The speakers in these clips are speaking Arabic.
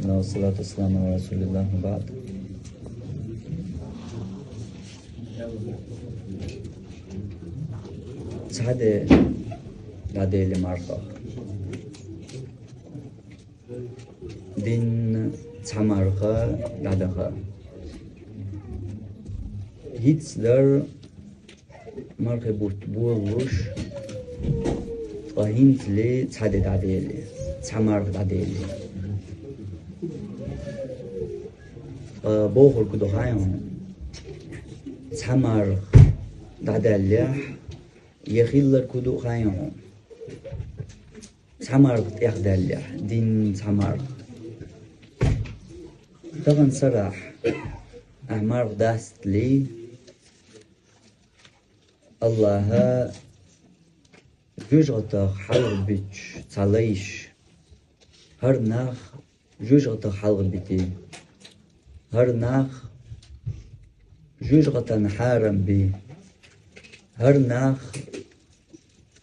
الله والصلاة والسلام على رسول الله وبعد. سعادة بعدي اللي معرفة دين تعمرخة بعدها هيتلر مرخي بورش وهينت لي تعدي بعدي تعمرخ بعدي بوخر كدو خايم تعمرخ بعدي يخيل كدو خايم تعمرخ يخدل دين تعمرخ طبعا صراح أعمار داست لي الله جوجغتك حلق بيتش تعليش هر ناخ جوجغتك حلق بيتي هر ناخ جوجغتن حارم بي هر ناخ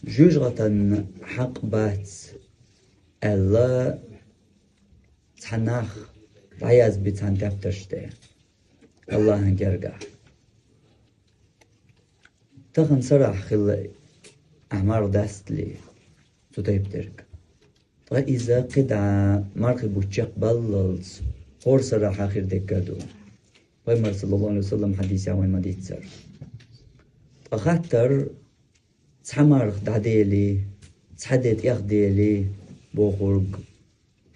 جوجغتن حق بات الله تناخ عايز بيتان دفترشته الله هنجرجع تخن صراح خل أعمار داست لي تطيب ترك إذا قدع مرخي بوشيق بللز هور صراح آخر دكادو ويمر صلى الله عليه وسلم حديث يعوين مديد سر خاطر تحمرخ دعديلي تحديت يخديلي بوخورج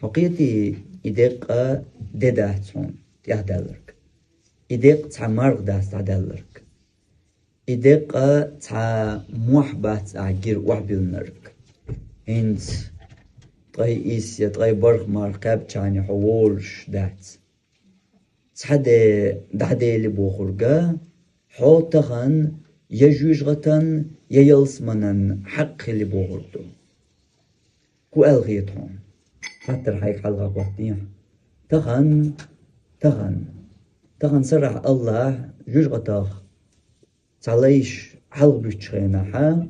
حقيقتي إدق دداتون يهدلرك إدق تعمرغ داست عدلرك إدق تع محبت عجير وحبيلنرك إنت طي إيسيا طي برغ مركب تعني حوولش دات تحدي دعدي لبوخرجا حوتخن يجوجغتن ييلسمنن حق لبوخرجو كو ألغيتهم خاطر هيك حلقة وقتية تخن سرح الله جوجغتاخ تعليش حلق بيتشغينا حا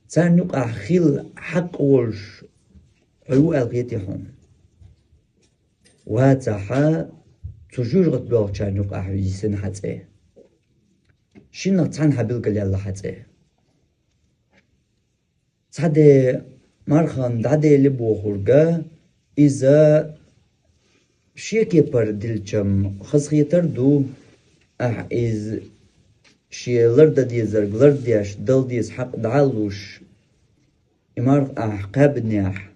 تان يقع خيل حق ولش حلو ألغيتهم وهذا حا تجوجغت بلغ تان يقع يسن حتى شنو تان حبيلك يلا حتى تحدي مرخان دعدي لبوخورجا إذا شيكي بر دلچم خزخيتر دو إز شي لرد دي زرق لرد ديش دل ديس حق دعالوش إمار أحقاب نياح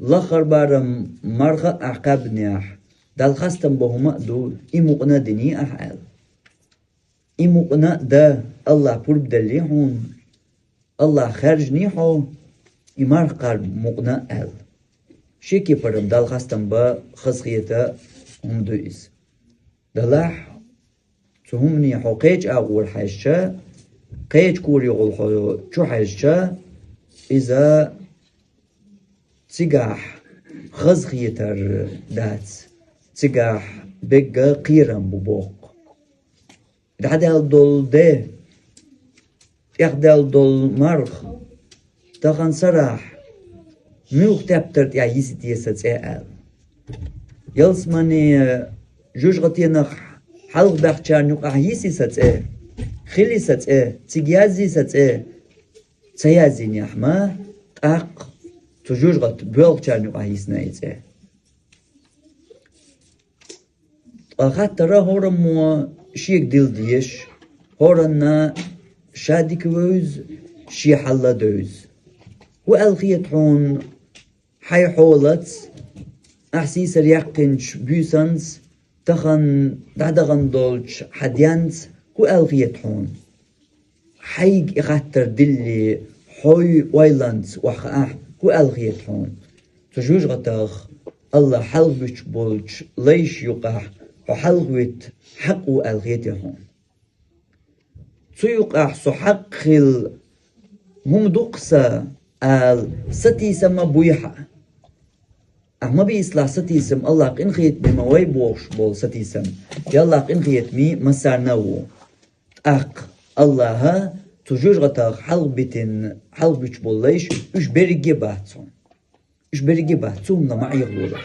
لخر بارم مرخ أحقاب نياح دال خستم بهما دو إموقنا دني أحال إموقنا دا الله برب دليحون الله خارجني حو إمار قرب مقنا أل شيكي برم دال خستم با خزخيتا هم دوئز دلاح تهمني حو قيج أغول حيشا قيج كوري غول حو چو حيشا إذا تيقاح خزخيتر دات تيقاح بقى قيرم ببوق دعدال دول ده يخدال دول مرخ تخن صراح ميوخ تابترت يا يسيت يسات اال يلسماني جوجغتي نخ حلق بخچان يقع يسي سات خلي سات تيجازي سات تيازي نحما تاق تجوجغت بلغچان يقع يسنا يت خاطر هورم شيك ديل ديش هورنا شادي كوز شي حلا دوز وألغيتون حي حولت أحسيس اليقنش بيسنس تخن دعدغن دولش حديانس وألغيتون حي إغاتر دلي حوي وايلانس وحقاح وألغيتون تجوج غتاخ الله حلبش بولش ليش يقاح وحلغوت حق وألغيتهم تيقاح سحق خل هم دقسا ستيسم بويحة أما بيسلا ستيسم الله قنخيت بمواي بوش بول ستيسم يلا قنخيت مي مسار نو أق الله تجوج غتاق حلق بيش بول ليش إش بريجي باتون نما يغلو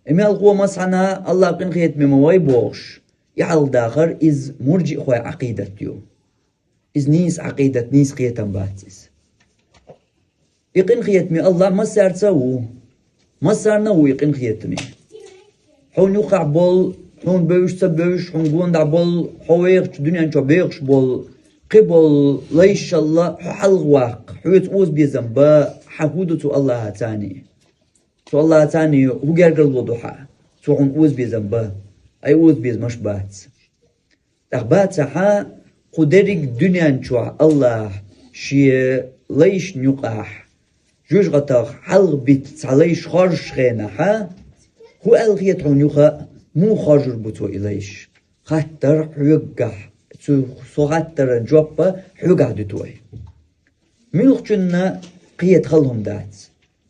إمي القوة مصعنا الله قن خيت مموي بوش يعال داخر إز مرجئ خوي عقيدة يو إز نيس عقيدة نيس خيتم باتس يقن خيت مي الله ما صار تسوو ما صار نو يقن خيت مي حون يقع بول حون بوش تبوش حون قوند عبول حويغش دنيا انشو بيغش بول قبل ليش الله حلغ واق حويت اوز بيزنبا حهودة الله تاني تو الله تاني هو جرجل وضحى تو حون اوز بيزنبا اي اوز بيز مش بات تغبات سحا قدرك دنيا انشو الله شي ليش نقاح جوج غتاخ حلغ بيت تعليش خارج خينا هو الغيت عن يخا مو خاجر بتو إليش خاطر حيقح سو خاطر جوبا حيقح دتوي ملوخنا قيت خلهم دات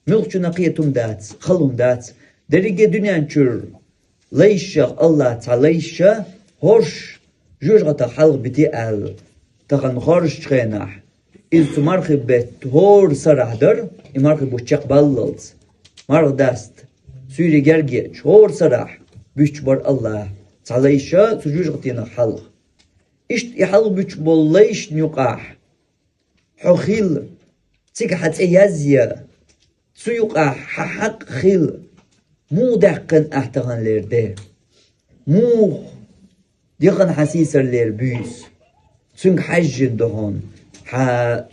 ملوخنا قيتهم دات خلهم دات درجة دنيا نشر ليش الله تعليش هوش جوج غتا حلق بتي تغن خارج خيناح إذ تمارخ بيت هور سرحدر إمارخ بوشيق باللز مارخ داست سوري جرجيج هور سرح بيشبر الله تعليشا سجوج غتينا حلق إشت يحلق بيشبر ليش نيقاح حخيل تيك حتى يزيا سيقاح حق خيل مو دقن احتغن ليرده مو ديقن حسيسر ليربيس سنك حجن دهون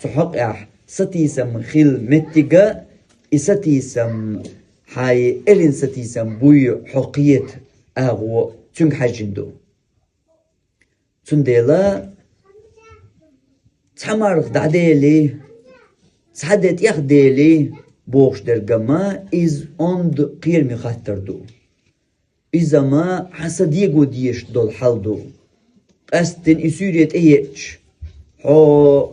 تحقق ستيسم خيل متيجا إستيسم هاي إلين ستيسم بوي حقيت أغو تنك حجندو تنديلا تحمارخ دعديلي تحدت يخديلي بوش درقما إز أند قير مخاتردو إذا ما حسديقو ديش دول حالدو قستن إسوريت إيش حو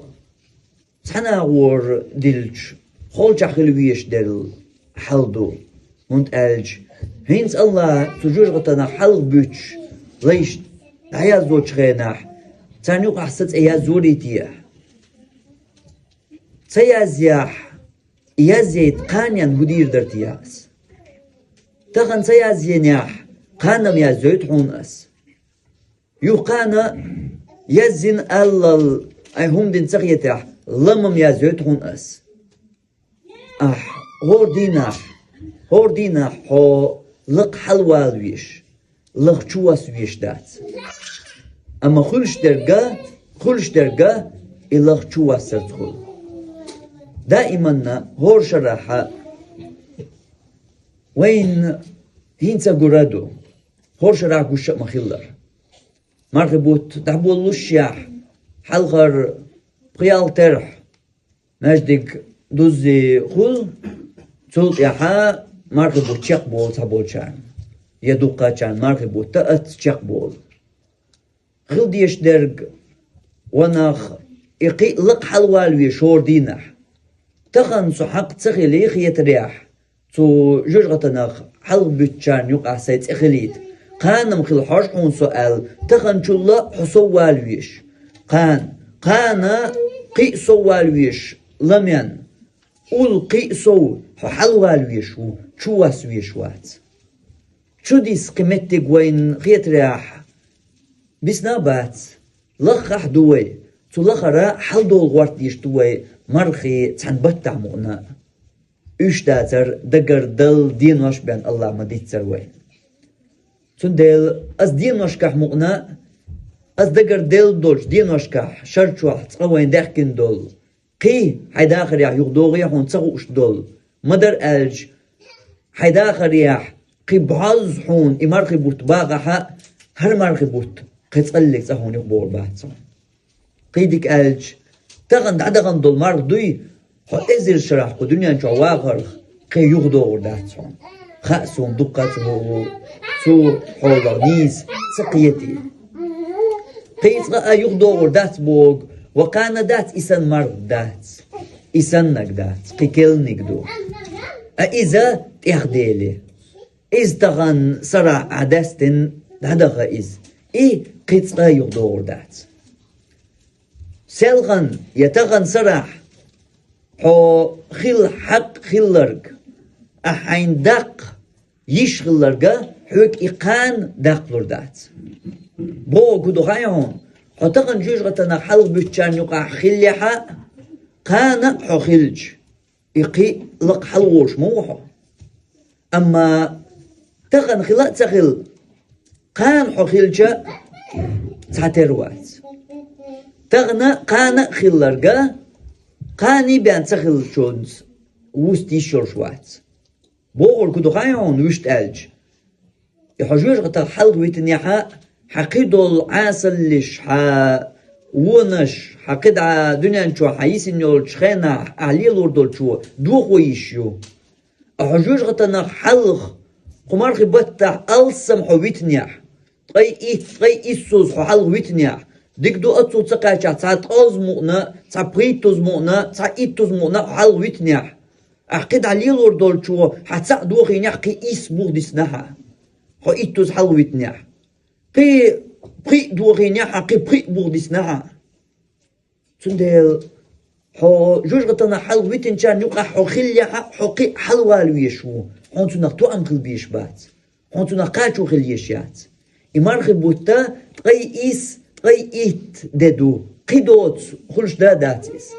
تحناغور دلش خول جاخلويش دل حالدو منت ألج هينس الله تجوج غتنا حلق بيتش ليش عيا زوج خيناح تانيوق أحسد إيا زوريتيه سيازياح إيازيت قانيان هدير درتياس تغن سيازينياح قانم يا زويت حونس يقانا يزن ألل أي هم دين سغيتاح لمم يا زويت حونس هور ديناح هو لق حلوال ويش لق شواس ويش دات أما خلش درجة إلق شواس تدخل دائما هور شرحة وين هينسا قرادو هور شرحة قشة مخيلر مرغبوت دعبول الشياح حلغر قيال ترح مجدك دوزي خل تلت يحا مرغبوت شاق بول تابول شان يدوقا شان مرغبوت تأت شاق بول خل ديش درج وناخ إقي لق حلوالوي شور دينح تخن سحق تخلي خيت رياح تو جوجغتناخ حلق بيتشان يقع سيت إخليت قانم خل حرش حون سؤال تخن شلا حصوالويش قانا قي سوالويش لمن قول قي سو حلوالويش شواسويش وات شو ديس قيمتك وين خيت رياح بسنابات لخح دوي تو لخرا حل دول غوارت ديش دوي مرخي تنبتع مغنا ايش داتر دقر دل دينوش بين الله ما ديتر وين تندل از دينوش كح مغنا از دقر دل دولش دينوش كح شرچوح تقوين داخكين دول قي حيداخر يح يغدوغ يحون تسغوش دول مدر ألج حيداخر يح قي بعض حون إمارخي بوت باغحا هر مارخي بوت قي تقلق تسهون يقبور باتسون قيدك ألج تغن دعدغن دول مارخ دوي خو إزر شرح قو دنيا نشو واغرخ قي يغدوغ داتسون خأسون دقاتو سو حولانيس سقيتي قيس غا يغدوغ دات بوغ وقانا دات إسان مارخ دات إسانك دات قيكلنك دو إذا تيخديلي إز تغن سرع عدستن دعدغ إز قيس غا يغدوغ دات سلغن يتغن سرح حو خل حق خلرق أحين دق يشغلرجا حوك إقان داقلور دات بو كدو خايهون حتقن جوجغتنا حلق بيتشان يقع خليحا قانا حخلج إقي لق حلوش موحو أما تقن خلاء تخل قان حخلجا تعتروات تغنى قانا خلرجا قاني بان تخل شونز وستي شورشوات بوغل كدو خايهون وشت ألج يحجوج غتا حلق ويتنيحا حقيدول عاسل لش ونش حقيد دنيا نشو حيسن يول شخينا علي لوردول شو دوخو يشيو حجوج غتا حلق قمار خبتا ألسم حو ويتنيح طي إيسوز حلق ويتنيح ديك دو أتسو تقاشا تعت أزمونا تعبريتوز مونا تعيتوز مونا حلق ويتنيح أحقد علي لوردول شو حتسع دوخي نحقي إيس بوغديس نحا حو إيتوز حلق ويتنيح قي دوغي نحا قي بوغديس نحا تندل حو جوج غتنا حلق ويتنشان يقع حو خليحا حو قي حلوالو يشو حونتو نقطو أمخل بيشبات حونتو نقاتو خليشيات إمارخي بوتا تقي إيت دادو قيدوت خلش داداتيس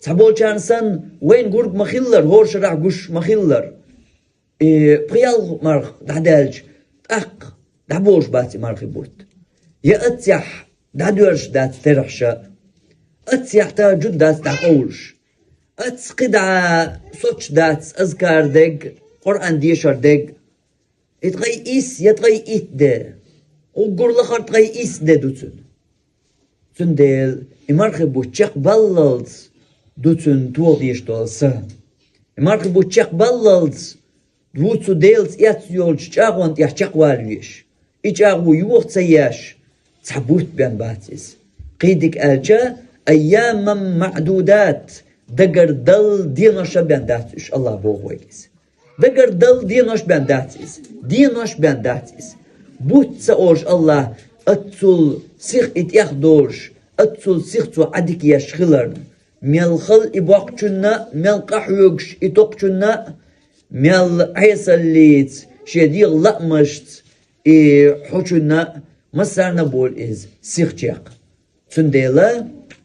تحبول شانسان وين قرق مخلر هور شرع قش مخلر بريال مارخ دعدالج أق دعبوش باتي مارخي بوت يا أتيح دعدورش دات ترحشا أتيح تا جد دات دعقولش أتقدع صوتش دات أذكار دق قرآن ديشر دق يتغي إيس يتغي إيت ده وقر لخر تغي إيس ده دوتن تندل إمارخي بوتشاق بللز دوتن توغ يشتولسا إمارخي بوتشاق بللز دوتسو ديلز ياتيولش تشاغوانت يحشاق والويش إيشاغو يوغ تسياش تحبوت بيان باتيس قيدك ألجا أياما معدودات دقر دل دينوش بيان داتيش الله بوغويكيس دقر دل دينوش بيان داتيس بوت سأوش الله أتسول سيخ إتياخدوش أتسول سيختو عدك يشغلر ميل خل إباقشنا ميل قحيوكش إتوقشنا ميل عيساليت شديغ لأمشت حوشنا مسارنا بول إز سيختيق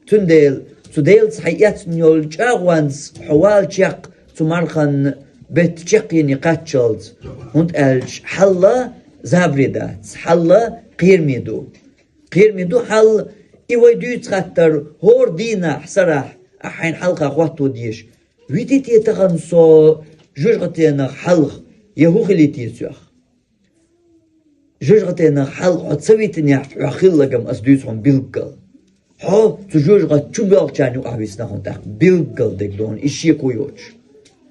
تنديل صحيات نيول جاغوانز حوال تيق تمارخن بيت تيقيني قاتشلت هند ألج حلا زابريدات حلا قيرميدو حل إيويدو تخطر هور دينا حسرح أحين حلقة قواتو ديش ويديتي تغنسو جوجغتينا حلق يهوخلي تيسيوخ جوجغتينا حلق عطسويتني عخيلقم أسدوسهم بيلقل حو تجوجغت تشبال جانيو أحويسنا هندق بيلقل ديك دون إشي كويوش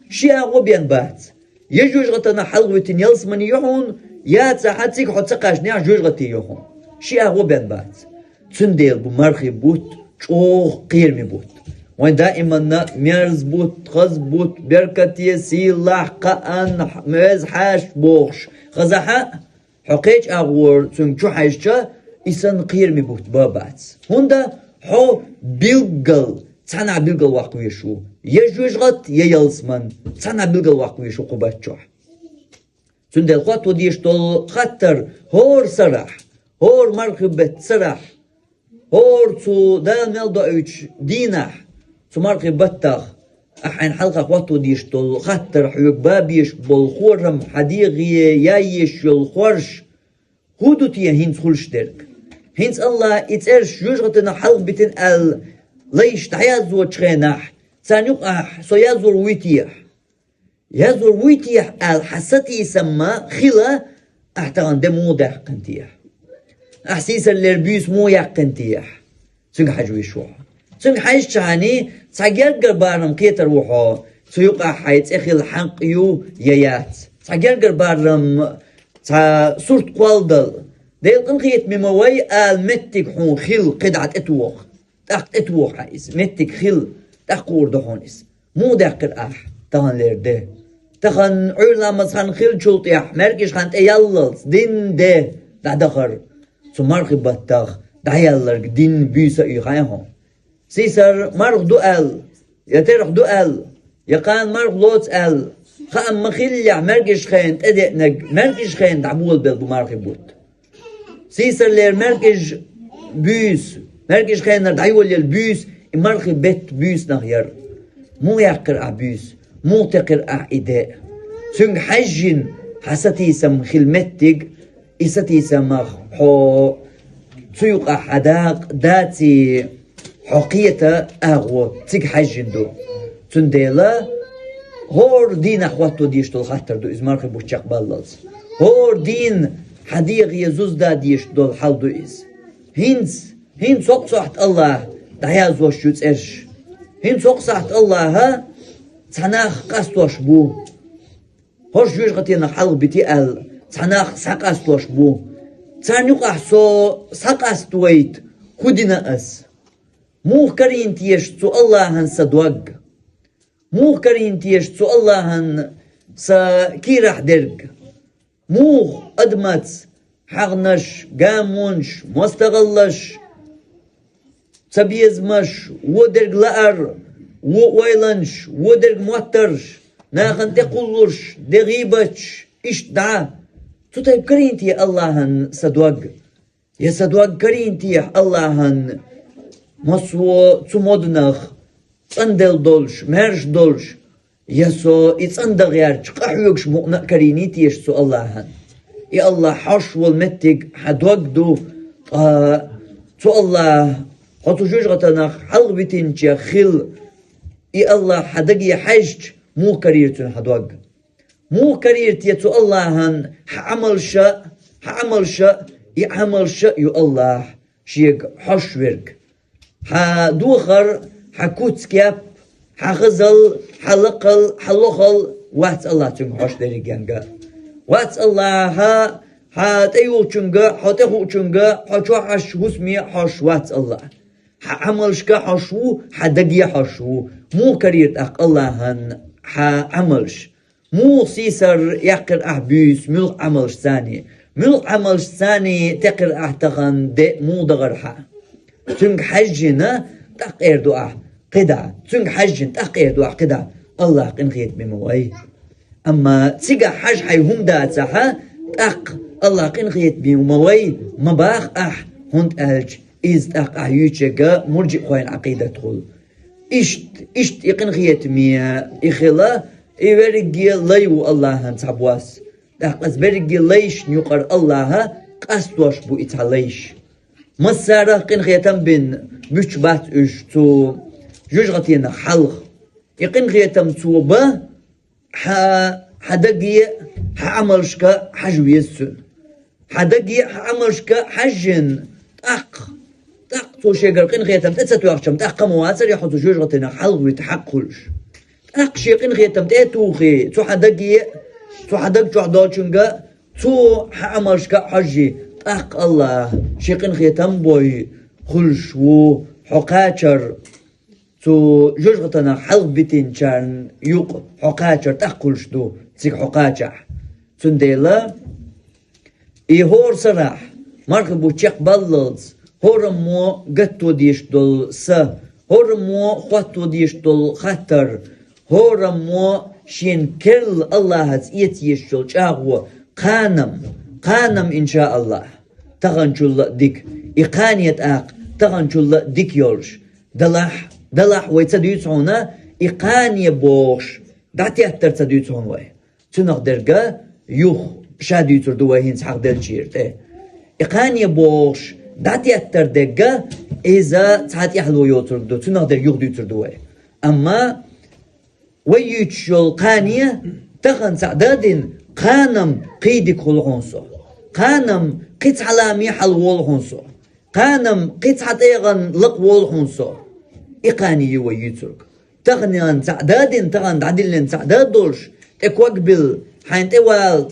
شي أغو بيان بات يجوجغتنا حلق ويتن يلسمني يحون يا تساحتك حتسقاشني جوجغتي يحون شي أغو بيان بات تنديل بمارخي بوت چوغ قيرمي بوت وين دائما ميرز بوت خز بوت بركتي سيلاح قان ميز حاش بوغش خزحا حقيج أغور تنشو حاجة إسان قيرمي بوت بابات هندا حو بيلقل تانا بيلقل واقويشو يجوجغت يلسمن تانا بيلقل واقويشو قباتشو تنديل قواتو ديشتول خطر هور سرح هور مرخبت سرح هور تو دال ملدو اوش دينح تو مرخبتخ أحين حلقة قواتو ديشتول خطر حيوك بابيش بالخورم حديغي يايش يلخورش هودو تيا هينز خلش درك هينز الله اتسرش جوجغتنا حلق بتن ليش تحيازو تشخينح تانيوك سو يازور ويتيح الحساتي يسمى خلا احتغن دمو ده قنتيح أحسيس اللربيس مو يقنتيح سنك حجوي شوح سنك حيش تعني تساقير قربارم كيتر وحو سيوقع حيث اخي الحنق يو يايات تساقير قربارم تا صورت قوالدل ديل قنقيت مموي متك حون خيل قدعت اتوخ تاقت اتوخ حيث متك خيل تاقور دخونيس مو داقر تهان لرده تخن عولا مزخن خيل شلطيح مركش خانت اياللز دين ده دخر سمارخ بطاخ دعيالرق دين بيسا ايخايهم سيسر مرخ دوال يترخ دوال يقان مرخ لوت خام مخيلع مرقش خين تدق مرقش خين دعبول بالبمارخ بوت سيسر لير مرقش بيس مرقش خين دعيول البيس مرخ بيت بيس نغير مو يقرأ بيس مو تقرأ إداء سنج حجن حساتي سم خلمتك إساتي سمخ حو تسيق حداق داتي حقيقة أغو تيك حجن دو تنديلا هور دين أخواتو ديشتو الخطر دو إزمارخ بوشاق باللز هور دين حديق يزوز دا ديشتو الحال دو إز هين سوق صحت الله دعياز وشوز إرش هين سوق صحت الله ها تناخ قاستوش بو هورش جوش غتينا حلق بتيال تناخ ساقاستوش بو تانيق أحسو ساقاستويت خودنا أس مو كرين تيش تو الله هن سدوغ مو كرين تيش تو الله هن سكيرح درج مو أدمت حغنش قامونش مستغلش سبيزمش ودرج لأر وويلنش ودرج موترش ناخن تقولش دغيبتش إيش دعا تو طيب كرينتي الله هن سدوغ يا سدوغ كرينتي الله هن مسو تمودنخ صندل دولش مرش دولش يسو يتصندغ يارج قحيوكش مؤنق كرينيتي يشسو الله هن يا الله حش والمتك حدوغدو تو الله خطو جوج غتنخ حلق بتنجي خل يا الله حدقي حجج مو كريرتون حدوغ مو كريرتي تو الله هن حعمل شا يعمل شا يا الله شيك حش ورق حدوخر حكوتسكياب حغزل حلقل حلوخل وات الله تنگ حش داري جنگا وات الله ها تيو چنگا حتهو چنگا حچو حش حسمي حش وات الله حعملش حشو حدقي حشو مو كريرت اق الله هن حعملش مو سيسر يقر احبيس ملق عملش ثاني ملق عملش ثاني تقر احتغن دي مو دغرحا تنگ حجنا تقير دعاء قدع تنگ حجن تقير دعاء قدع الله قنخيت بموي أما تيجا حج حيهم داتها تق الله قنخيت بموي مباخ هند ألج إز تق يوتشجا مرجع خوين عقيدة تقول إشت يقنخيت ميا إخلا إبرجي ليو الله هنتعبواس تق أزبرجي ليش نقر الله قصدوش بو إتعليش مسارة قنخيتم بين بيش بات إش تو جوج غتينا حلق يقنخيتم تو با حدقي حعملشكا حجويسون حدقي حعملشكا حجن تق تو شيقر قنخيتم تتساتو يخشم تق مواسر يحطو جوج غتينا حلق ويتحقلش تق شي قنخيتم تيتوخي تو حدق جعدوشنغا تو حعملشكا حجي تق الله شيقن خيتم بوي خلش و حقاچر تو جوجغتنا حلق بتين چان يوق حقاچر تقلش دو تيك حقاچح تنديلا هور سراح مركبو تشق بللز هورمو قطو ديش دول هورمو خطو ديش دول خطر هورمو شين كل الله هز يتيش دول چاغو قانم إن شاء الله تغنجل ديك إقانية تغنجل ديك يولش دلح ويتسديوتسونا إقانية بوش دعتي أتر تسديوتسون وي تنقدرقا يوخ شاديوتر دوهين سحق دلشيرت إقانية بوش دعتي أتر دقا إذا تحاتي حلو يوتر دو تنقدر يوخ ديوتر دوهي أما ويوتشل قانية تغن سعدادين قانم قيدك خلقونسو قانم قيت علامي حل والهونسو قانم قيت حتيغن لق والهونسو إقاني ويترك تغنيان تعدادين تغن تعدلين تعداد دولش تكوكبل حين توال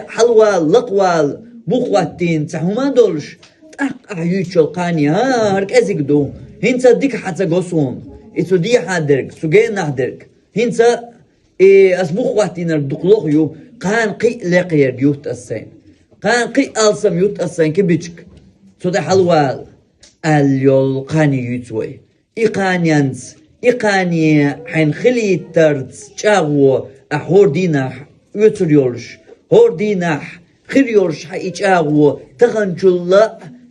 حلوال لقوال بوخواتين تحوما دولش تق يوتشل قاني هارك ازيك دو هنسا ديك حتى قصون إتو دي حادرك سوغين نحدرك هنسا أسبوخواتين الدقلوغيو قان قي لقير يوت السين قان قي ألسم يوت السين كبيتشك سودا حلوال اليول قاني يوتوي إقانيانس إقاني حين خلي ترد شاغو أحور دينح يتريولش هور دينح خيريولش حيجاغو تغنجل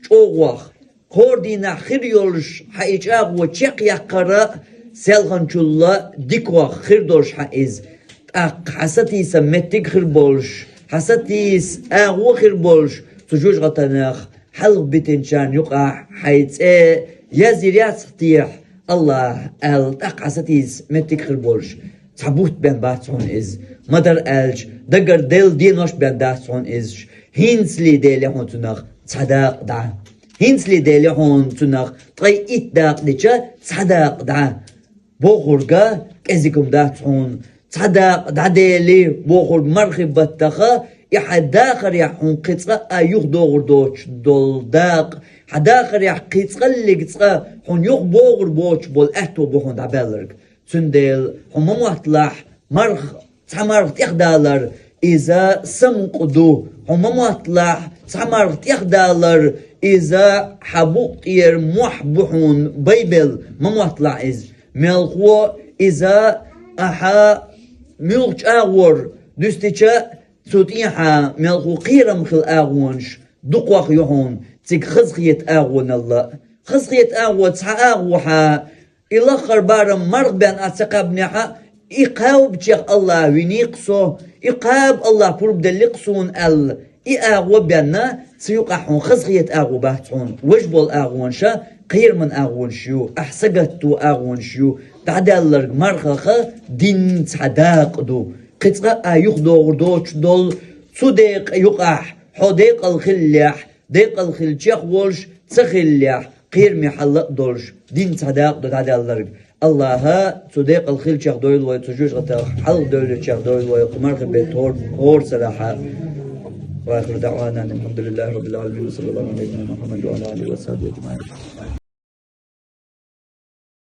شوغوخ هور دينح خيريولش حيجاغو تشيق يقرأ سيلغنجل ديكوخ خيردولش حيز حساتيس متك خيربولش حساتيس أغو خيربولش تجوج غتناخ حلق بتنشان يقع حيث يزيريات تيح الله التق حساتيس متك خيربولش تحبوت بين باتسون إز مدر ألج دقر ديل دينوش بين داتسون إز هينسلي ديلي هون تناخ تصداق دا هينسلي ديلي هون تناخ طي إتداق ديشا تصداق دا بوخورغا كزيكم داتسون تصداق دا ديلي بوخور مرخب بطخا يحداخر يحون قطقا أيوخ دوغر دوش دول داق حداخر يح قطقا اللي قطقا هون يوخ بوغر بوش بول أهتو بوخون دا بلرق سندل هم مطلح مرخ تمرخ تخدالر إذا سمقدو هم مطلح تمرخ تخدالر إذا حبوق ير محبحون بيبل مطلع إز ملخو إذا أحا ملخ أغور دستيشا سوتيحا ملخو قيرم خل أغونش دقوخ يهون تك خزخية أغون الله خزخية أغو تسعى أغوحا الآخر بارم مرق بين أتقابنها إقاب بشيخ الله وينيقصو إقاب الله قرب دلقصون إقاغو بينا سيقحون خزغية أغو باتون وجبول أغوان شا قير من أغوان شيو أحسقتو أغوان شيو تعدالر مرخخة دين تعداق دو قطقة أيوخ دور دوش دول صديق يقح حديق الخليح ديق الخليح ولش تخليح قير محلق دولش دين تعداق دو تعدالر الله صديق الخيل شيخ دويل ويتجوش غتا حلق دويل شيخ دويل ويقمر بيت هور صراحة وآخر دعوانا الحمد لله رب العالمين وصلى الله على نبينا محمد وعلى آله وصحبه أجمعين.